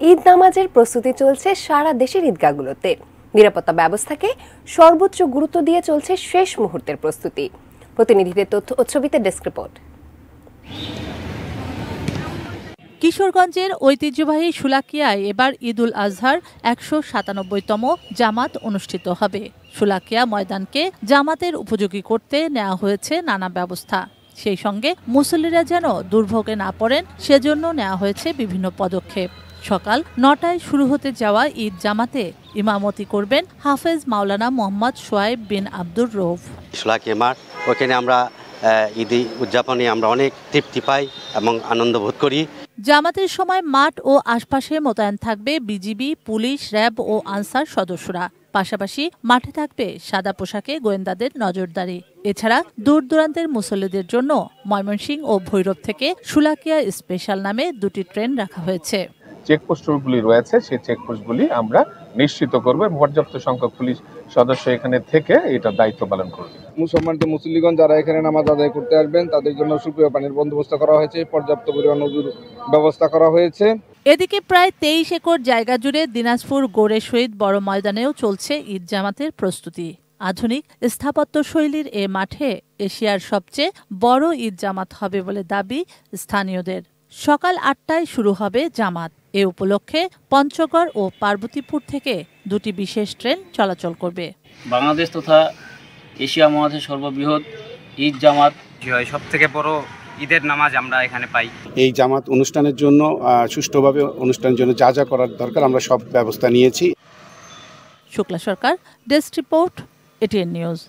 ঈদ নামাজের প্রস্তুতি চলছে সারা দেশের ঈদগাহগুলোতে। নিরাপত্তা ব্যবস্থাকে সর্বোচ্চ গুরুত্ব দিয়ে চলছে শেষ মুহূর্তের প্রস্তুতি। প্রতিনিধিদের তথ্য ও ছবিতে ডেস্ক রিপোর্ট। কিশোরগঞ্জের ঐতিহ্যবাহী শুলাকিয়ায় এবার ঈদুল আজহার ১৯৭তম জামাত অনুষ্ঠিত হবে। শুলাকিয়া ময়দানকে জামাতের উপযোগী করতে নেওয়া হয়েছে নানা ব্যবস্থা। সেই সঙ্গে মুসল্লিরা যেন দুর্ভোগে না পড়েন সেজন্য নেওয়া হয়েছে বিভিন্ন পদক্ষেপ। সকাল ৯টায় শুরু হতে যাওয়া ঈদ জামাতে ইমামতি করবেন হাফেজ মাওলানা মোহাম্মদ সোয়াইব বিন আব্দুর রৌফ। শুলাকিয়া মাঠ, ওখানে আমরা ঈদ উদযাপনে আমরা অনেক তৃপ্তি পাই এবং আনন্দ বোধ করি। জামাতের সময় মাঠ ও আশপাশে মোতায়েন থাকবে বিজিবি, পুলিশ, র্যাব ও আনসার সদস্যরা। পাশাপাশি মাঠে থাকবে সাদা পোশাকে গোয়েন্দাদের নজরদারি। এছাড়া দূর দূরান্তের মুসল্লিদের জন্য ময়মনসিংহ ও ভৈরব থেকে শুলাকিয়া স্পেশাল নামে দুটি ট্রেন রাখা হয়েছে। চেকপোস্টগুলি রয়েছে, সেই চেকপোস্টগুলি আমরা নিশ্চিত করব এবং পর্যাপ্ত সংখ্যক পুলিশ সদস্য এখানে থেকে এটা দায়িত্ব পালন করবে। মুসলমান মুসল্লিগণ যারা এখানে নামাজ আদায় করতে আসবেন তাদের জন্য সুপেয় পানির বন্দোবস্ত করা হয়েছে, পর্যাপ্ত পরিমাণ ওযুর ব্যবস্থা করা হয়েছে। এদিকে প্রায় ২৩ একর জায়গা জুড়ে দিনাজপুর গোড়ে শহীদ বড় ময়দানেও চলছে ঈদ জামাতের প্রস্তুতি। আধুনিক স্থাপত্য শৈলীর এ মাঠে এশিয়ার সবচেয়ে বড় ঈদ জামাত হবে বলে দাবি স্থানীয়দের। সকাল ৮টায় শুরু হবে জামাত। এ উপলক্ষে পঞ্চগড় ও পার্বতীপুর থেকে দুটি বিশেষ ট্রেন চলাচল করবে। বাংলাদেশ তথা এশিয়া মহাদেশের সর্ববৃহৎ ঈদ জামাত সবথেকে বড় ঈদের নামাজ আমরা এখানে পাই। এই জামাত অনুষ্ঠানের জন্য সুষ্ঠুভাবে অনুষ্ঠানের জন্য যা যা করার দরকার আমরা সব ব্যবস্থা নিয়েছি। শুক্লা সরকার, ডেস্ক রিপোর্ট, এটিএন নিউজ।